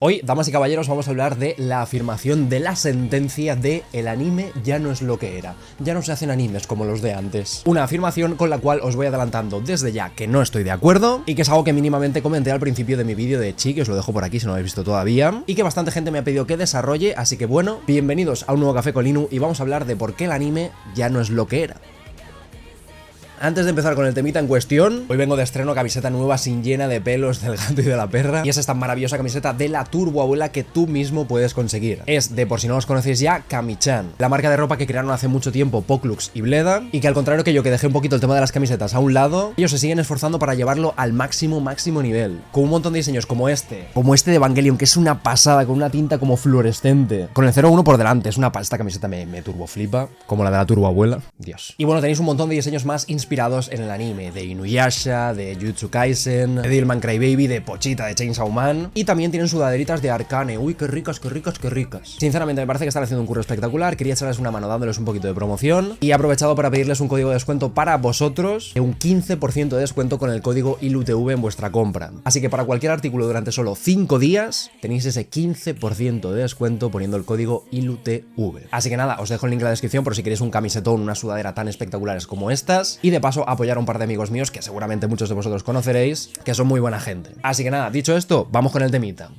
Hoy, damas y caballeros, vamos a hablar de la afirmación de la sentencia de el anime ya no es lo que era. Ya no se hacen animes como los de antes. Una afirmación con la cual os voy adelantando desde ya que no estoy de acuerdo y que es algo que mínimamente comenté al principio de mi vídeo de Chi, que os lo dejo por aquí si no lo habéis visto todavía, y que bastante gente me ha pedido que desarrolle, así que bueno, bienvenidos a un nuevo Café con Linux y vamos a hablar de por qué el anime ya no es lo que era. Antes de empezar con el temita en cuestión, hoy vengo de estreno camiseta nueva sin llena de pelos del gato y de la perra. Y es esta maravillosa camiseta de la Turbo Abuela que tú mismo puedes conseguir. Es de, por si no los conocéis ya, Kami-chan, la marca de ropa que crearon hace mucho tiempo Poklux y Bleda, y que al contrario que yo, que dejé un poquito el tema de las camisetas a un lado, ellos se siguen esforzando para llevarlo al máximo nivel. Con un montón de diseños como este de Evangelion, que es una pasada, con una tinta como fluorescente, con el 01 por delante. Es una esta camiseta me turbo flipa, como la de la Turbo Abuela. Dios. Y bueno, tenéis un montón de diseños más inspirados en el anime, de Inuyasha, de Jujutsu Kaisen, de Devilman Crybaby, de Pochita, de Chainsaw Man, y también tienen sudaderitas de Arcane. Uy, qué ricas, qué ricas, qué ricas. Sinceramente me parece que están haciendo un curro espectacular, quería echarles una mano dándoles un poquito de promoción, y he aprovechado para pedirles un código de descuento para vosotros, de un 15% de descuento con el código ILUTV en vuestra compra. Así que para cualquier artículo durante solo 5 días, tenéis ese 15% de descuento poniendo el código ILUTV. Así que nada, os dejo el link en la descripción por si queréis un camisetón, una sudadera tan espectaculares como estas, y de paso apoyar a un par de amigos míos que seguramente muchos de vosotros conoceréis, que son muy buena gente. Así que nada, dicho esto, vamos con el temita.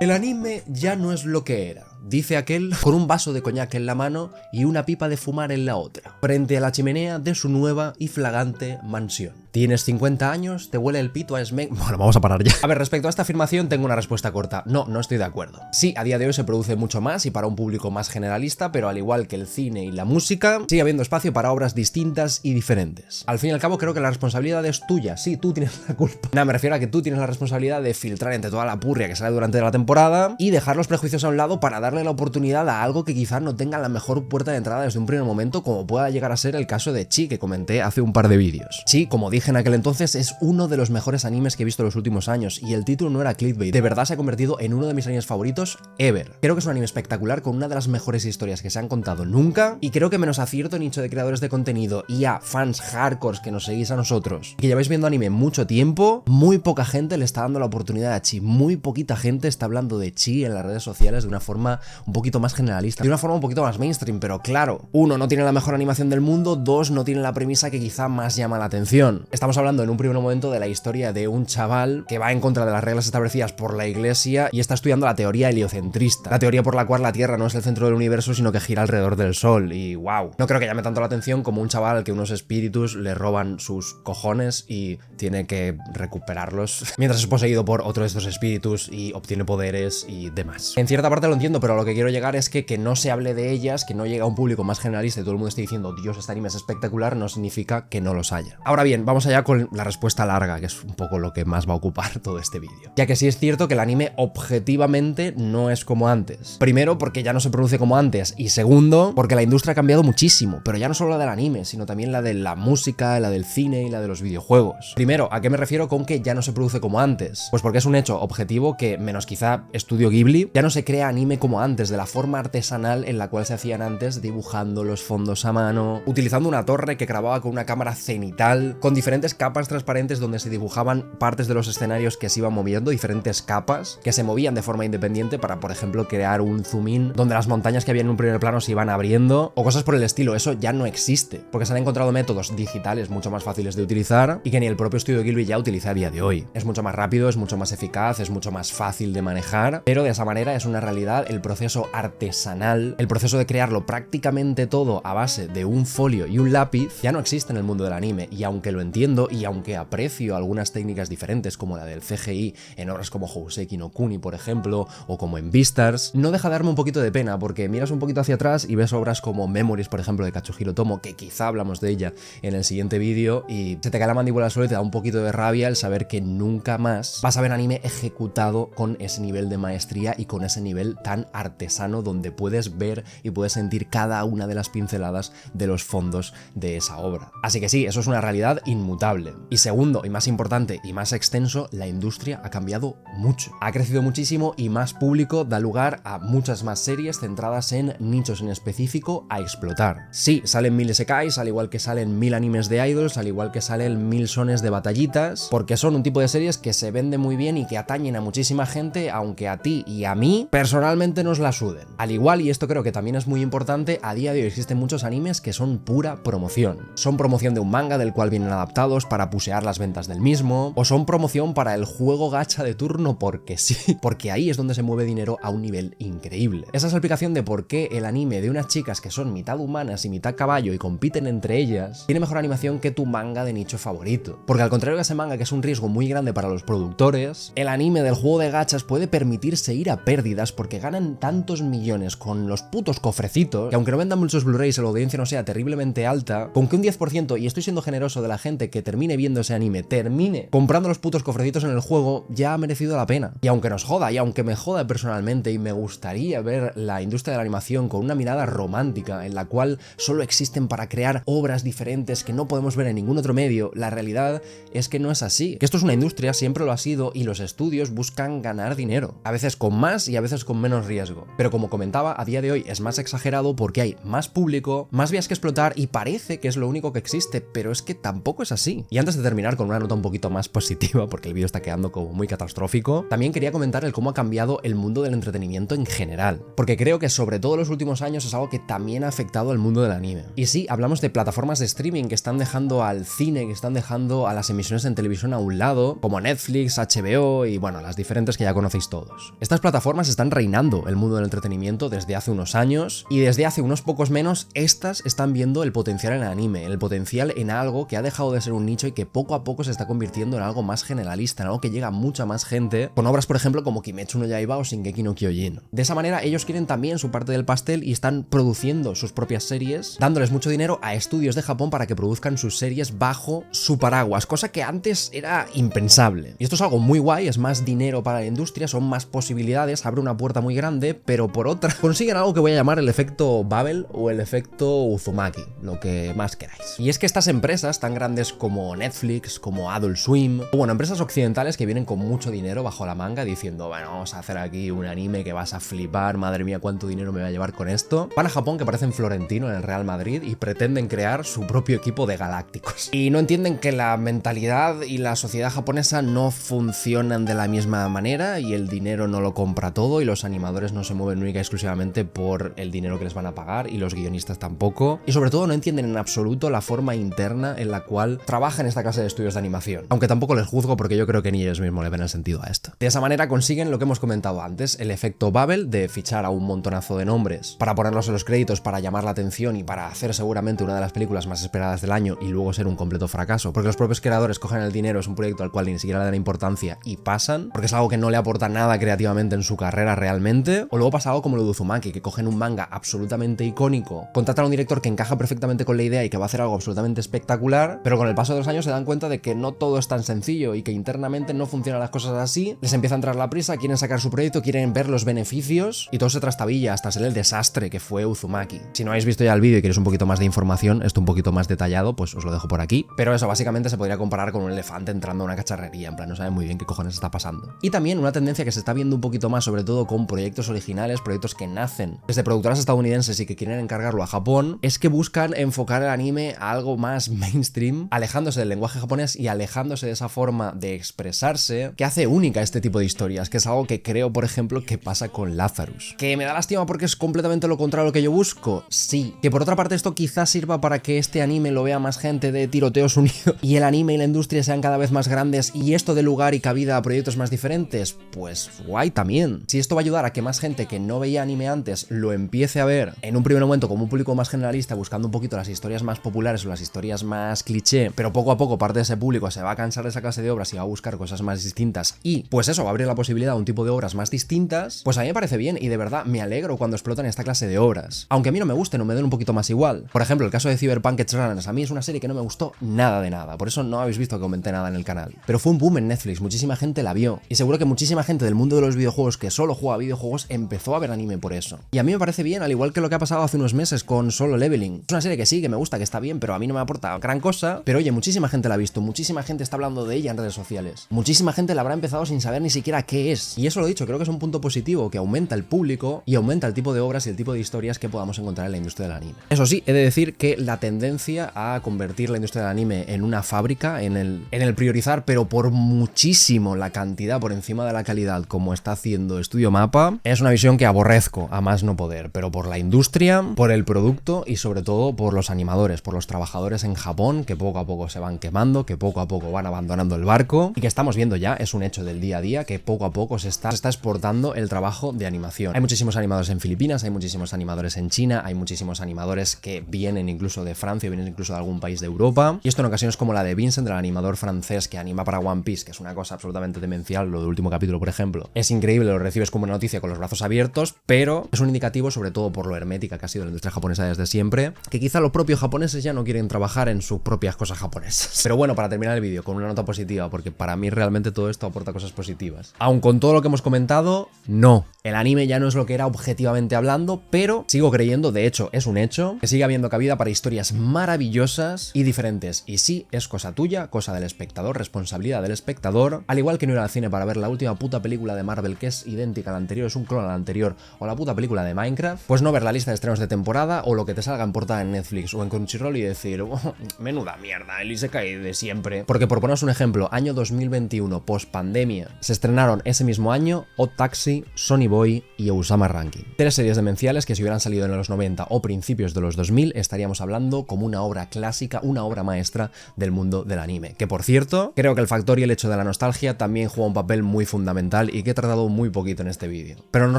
El anime ya no es lo que era, dice aquel con un vaso de coñac en la mano y una pipa de fumar en la otra, frente a la chimenea de su nueva y flagrante mansión. ¿Tienes 50 años? ¿Te huele el pito a Smack? Bueno, vamos a parar ya. A ver, respecto a esta afirmación tengo una respuesta corta. No estoy de acuerdo. Sí, a día de hoy se produce mucho más y para un público más generalista, pero al igual que el cine y la música, sigue habiendo espacio para obras distintas y diferentes. Al fin y al cabo creo que la responsabilidad es tuya. Sí, tú tienes la culpa. Nada, me refiero a que tú tienes la responsabilidad de filtrar entre toda la purria que sale durante la temporada y dejar los prejuicios a un lado para darle la oportunidad a algo que quizás no tenga la mejor puerta de entrada desde un primer momento, como pueda llegar a ser el caso de Chi, que comenté hace un par de vídeos. Chi, como dije en aquel entonces, es uno de los mejores animes que he visto en los últimos años, y el título no era clickbait, de verdad se ha convertido en uno de mis animes favoritos ever. Creo que es un anime espectacular con una de las mejores historias que se han contado nunca, y creo que menos a cierto nicho de creadores de contenido y a fans hardcores que nos seguís a nosotros, que lleváis viendo anime mucho tiempo, muy poca gente le está dando la oportunidad a Chi, muy poquita gente está hablando de Chi en las redes sociales de una forma un poquito más generalista, de una forma un poquito más mainstream, pero claro, uno, no tiene la mejor animación del mundo, dos, no tiene la premisa que quizá más llama la atención. Estamos hablando en un primer momento de la historia de un chaval que va en contra de las reglas establecidas por la iglesia y está estudiando la teoría heliocentrista, la teoría por la cual la Tierra no es el centro del universo sino que gira alrededor del Sol, y wow, no creo que llame tanto la atención como un chaval al que unos espíritus le roban sus cojones y tiene que recuperarlos mientras es poseído por otro de estos espíritus y obtiene poderes y demás. En cierta parte lo entiendo, pero a lo que quiero llegar es que no se hable de ellas, que no llegue a un público más generalista y todo el mundo esté diciendo Dios, este anime es espectacular, no significa que no los haya. Ahora bien, vamos allá con la respuesta larga, que es un poco lo que más va a ocupar todo este vídeo. Ya que sí es cierto que el anime objetivamente no es como antes. Primero, porque ya no se produce como antes, y segundo, porque la industria ha cambiado muchísimo, pero ya no solo la del anime, sino también la de la música, la del cine y la de los videojuegos. Primero, ¿a qué me refiero con que ya no se produce como antes? Pues porque es un hecho objetivo que, menos quizá Estudio Ghibli, ya no se crea anime como antes, de la forma artesanal en la cual se hacían antes, dibujando los fondos a mano, utilizando una torre que grababa con una cámara cenital, con diferentes capas transparentes donde se dibujaban partes de los escenarios que se iban moviendo, diferentes capas que se movían de forma independiente para, por ejemplo, crear un zoom in donde las montañas que había en un primer plano se iban abriendo, o cosas por el estilo. Eso ya no existe, porque se han encontrado métodos digitales mucho más fáciles de utilizar y que ni el propio Estudio Ghibli ya utiliza a día de hoy. Es mucho más rápido, es mucho más eficaz, es mucho más fácil de manejar, pero de esa manera es una realidad el proceso artesanal, el proceso de crearlo prácticamente todo a base de un folio y un lápiz, ya no existe en el mundo del anime, y aunque lo entiendo y aunque aprecio algunas técnicas diferentes como la del CGI en obras como Houseki no Kuni, por ejemplo, o como en Beastars, no deja de darme un poquito de pena, porque miras un poquito hacia atrás y ves obras como Memories, por ejemplo, de Katsuhiro Tomo, que quizá hablamos de ella en el siguiente vídeo, y se te cae la mandíbula al suelo y te da un poquito de rabia el saber que nunca más vas a ver anime ejecutado con ese nivel de maestría y con ese nivel tan artesano donde puedes ver y puedes sentir cada una de las pinceladas de los fondos de esa obra. Así que sí, eso es una realidad inmutable. Y segundo, y más importante y más extenso, la industria ha cambiado mucho. Ha crecido muchísimo y más público da lugar a muchas más series centradas en nichos en específico a explotar. Sí, salen 1000 isekais, al igual que salen 1000 animes de idols, al igual que salen 1000 shones de batallitas, porque son un tipo de series que se vende muy bien y que atañen a muchísima gente, aunque a ti y a mí personalmente nos la suden. Al igual, y esto creo que también es muy importante, a día de hoy existen muchos animes que son pura promoción. Son promoción de un manga del cual vienen adaptados para pusear las ventas del mismo, o son promoción para el juego gacha de turno porque sí, porque ahí es donde se mueve dinero a un nivel increíble. Esa es la explicación de por qué el anime de unas chicas que son mitad humanas y mitad caballo y compiten entre ellas tiene mejor animación que tu manga de nicho favorito. Porque al contrario de ese manga, que es un riesgo muy grande para los productores, el anime del juego de gachas puede permitirse ir a pérdidas porque ganan tantos millones con los putos cofrecitos que aunque no vendan muchos Blu-rays y la audiencia no sea terriblemente alta, con que un 10%, y estoy siendo generoso, de la gente que termine viendo ese anime termine comprando los putos cofrecitos en el juego, ya ha merecido la pena. Y aunque nos joda, y aunque me joda personalmente, y me gustaría ver la industria de la animación con una mirada romántica en la cual solo existen para crear obras diferentes que no podemos ver en ningún otro medio, la realidad es que no es así. Que esto es una industria, siempre lo ha sido, y los estudios buscan ganar dinero. A veces con más y a veces con menos riesgo. Pero como comentaba, a día de hoy es más exagerado porque hay más público, más vías que explotar y parece que es lo único que existe, pero es que tampoco es así. Y antes de terminar con una nota un poquito más positiva, porque el vídeo está quedando como muy catastrófico, también quería comentar el cómo ha cambiado el mundo del entretenimiento en general. Porque creo que sobre todo en los últimos años es algo que también ha afectado al mundo del anime. Y sí, hablamos de plataformas de streaming que están dejando al cine, que están dejando a las emisiones en televisión a un lado, como Netflix, HBO y bueno, las diferentes que ya conocéis todos. Estas plataformas están reinando el mundo del entretenimiento desde hace unos años y desde hace unos pocos menos, estas están viendo el potencial en el anime, el potencial en algo que ha dejado de ser un nicho y que poco a poco se está convirtiendo en algo más generalista, en algo que llega a mucha más gente, con obras por ejemplo como Kimetsu no Yaiba o Shingeki no Kyojin. De esa manera ellos quieren también su parte del pastel y están produciendo sus propias series, dándoles mucho dinero a estudios de Japón para que produzcan sus series bajo su paraguas, cosa que antes era impensable. Y esto es algo muy guay, es más dinero para la industria, son más posibilidades, abre una puerta muy grande, pero por otra consiguen algo que voy a llamar el efecto Babel o el efecto Uzumaki, lo que más queráis. Y es que estas empresas tan grandes como Netflix, como Adult Swim, o bueno, empresas occidentales que vienen con mucho dinero bajo la manga diciendo, bueno, vamos a hacer aquí un anime que vas a flipar, madre mía, cuánto dinero me va a llevar con esto. Van a Japón, que parecen Florentino en el Real Madrid, y pretenden crear su propio equipo de galácticos. Y no entienden que la mentalidad y la sociedad japonesa no funcionan de la misma manera y el dinero no lo compra todo y los animadores no se mueven única y exclusivamente por el dinero que les van a pagar y los guionistas tampoco. Y sobre todo no entienden en absoluto la forma interna en la cual trabajan esta clase de estudios de animación. Aunque tampoco les juzgo porque yo creo que ni ellos mismos le ven el sentido a esto. De esa manera consiguen lo que hemos comentado antes, el efecto Babel de fichar a un montonazo de nombres para ponerlos en los créditos, para llamar la atención y para hacer seguramente una de las películas más esperadas del año y luego ser un completo fracaso, porque los propios creadores cogen el dinero, es un proyecto al cual ni siquiera le dan importancia y pasan, porque es algo que no le aporta nada creativamente en su carrera realmente. O luego pasa algo como lo de Uzumaki, que cogen un manga absolutamente icónico, contratan a un director que encaja perfectamente con la idea y que va a hacer algo absolutamente espectacular, pero con el paso de los años se dan cuenta de que no todo es tan sencillo y que internamente no funcionan las cosas así, les empieza a entrar la prisa, quieren sacar su proyecto, quieren ver los beneficios y todo se trastabilla hasta ser el desastre que fue Uzumaki. Si no habéis visto ya el vídeo y queréis un poquito más de información, esto un poquito más detallado, pues os lo dejo por aquí. Pero eso básicamente se podría comparar con un elefante entrando a una cacharrería, en plan no sabe muy bien qué cojones está pasando. Y también una tendencia que se está viendo un poquito más, sobre todo con proyectos originales, proyectos que nacen desde productoras estadounidenses y que quieren encargarlo a Japón, es que buscan enfocar el anime a algo más mainstream, alejándose del lenguaje japonés y alejándose de esa forma de expresarse que hace única este tipo de historias, que es algo que creo, por ejemplo, que pasa con Lazarus. ¿Que me da lástima porque es completamente lo contrario a lo que yo busco? Sí. Que por otra parte esto quizás sirva para que este anime lo vea más gente de tiroteos unidos y el anime y la industria sean cada vez más grandes y esto dé lugar y cabida a proyectos más diferentes, pues guay también. Si esto va a ayudar a que más gente que no veía anime antes lo empiece a ver en un primer momento como un público más generalista, buscando un poquito las historias más populares o las historias más cliché, pero poco a poco parte de ese público se va a cansar de esa clase de obras y va a buscar cosas más distintas y pues eso va a abrir la posibilidad a un tipo de obras más distintas, pues a mí me parece bien y de verdad me alegro cuando explotan esta clase de obras, aunque a mí no me gusten o me den un poquito más igual. Por ejemplo, el caso de Cyberpunk Edgerunners, a mí es una serie que no me gustó nada de nada, por eso no habéis visto que comenté nada en el canal, pero fue un boom en Netflix, muchísima gente la vio y seguro que muchísima gente del mundo de los videojuegos que solo juega videojuegos empezó a ver anime por eso. Y a mí me parece bien, al igual que lo que ha pasado hace unos meses con Solo Leveling. Es una serie que sí, que me gusta, que está bien, pero a mí no me aporta gran cosa. Pero oye, muchísima gente la ha visto, muchísima gente está hablando de ella en redes sociales. Muchísima gente la habrá empezado sin saber ni siquiera qué es. Y eso lo he dicho, creo que es un punto positivo, que aumenta el público y aumenta el tipo de obras y el tipo de historias que podamos encontrar en la industria del anime. Eso sí, he de decir que la tendencia a convertir la industria del anime en una fábrica, en el priorizar, pero por muchísimo la cantidad por encima de la calidad, como está haciendo Estudio Mappa, es una visión que aborrezco a más no poder, pero por la industria, por el producto y sobre todo por los animadores, por los trabajadores en Japón, que poco a poco se van quemando, que poco a poco van abandonando el barco y que estamos viendo ya, es un hecho del día a día, que poco a poco se está exportando el trabajo de animación. Hay muchísimos animadores en Filipinas, hay muchísimos animadores en China, hay muchísimos animadores que vienen incluso de Francia, vienen incluso de algún país de Europa, y esto en ocasiones como la de Vincent, el animador francés que anima para One Piece, que es una cosa absolutamente demencial, lo del último capítulo por ejemplo, es increíble, lo recibes como una noticia con los brazos abiertos, pero es un indicativo sobre todo por lo hermética que ha sido la industria japonesa desde siempre, que quizá los propios japoneses ya no quieren trabajar en sus propias cosas japonesas. Pero bueno, para terminar el vídeo con una nota positiva, porque para mí realmente todo esto aporta cosas positivas. Aun con todo lo que hemos comentado, no. El anime ya no es lo que era objetivamente hablando, pero sigo creyendo, de hecho es un hecho, que sigue habiendo cabida para historias maravillosas y diferentes. Y sí, es cosa tuya, cosa del espectador, responsabilidad del espectador, al igual que no ir al cine para ver la última puta película de Marvel que es idéntica a la anterior, es un clon a la anterior, o la puta película de Minecraft, pues no ver la lista de estrenos de temporada o lo que te salga en portada en Netflix o en Crunchyroll y decir, oh, menuda mierda, el Isekai de siempre. Porque por poneros un ejemplo, año 2021, post pandemia, se estrenaron ese mismo año Odd Taxi, Sonny Boy y Osama Ranking. Tres series demenciales que si hubieran salido en los 90 o principios de los 2000 estaríamos hablando como una obra clásica, una obra maestra del mundo del anime. Que por cierto, creo que el factor y el hecho de la nostalgia también juega un papel muy fundamental y que he tratado muy poquito en este vídeo. Pero no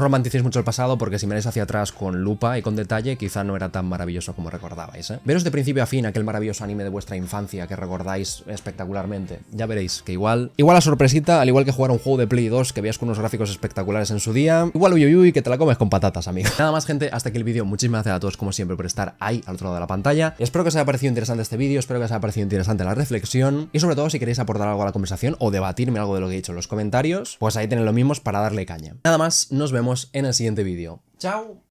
romanticéis mucho el pasado porque si miráis hacia atrás con lupa y con detalle quizá no era tan maravilloso como recordabais, ¿eh? Veros de principio a fin aquel maravilloso anime de vuestra infancia que recordáis espectacularmente. Ya veréis que igual a sorpresita, al igual que jugar un juego de Play 2 que veas con unos gráficos espectaculares en su día, igual uy que te la comes con patatas, amigo. Nada más, gente, hasta aquí el vídeo. Muchísimas gracias a todos como siempre por estar ahí al otro lado de la pantalla. Espero que os haya parecido interesante este vídeo, espero que os haya parecido interesante la reflexión y sobre todo si queréis aportar algo a la conversación o debatirme algo de lo que he dicho en los comentarios, pues ahí tenéis lo mismo para darle caña. Nada más, nos vemos en el siguiente vídeo. ¡Chao!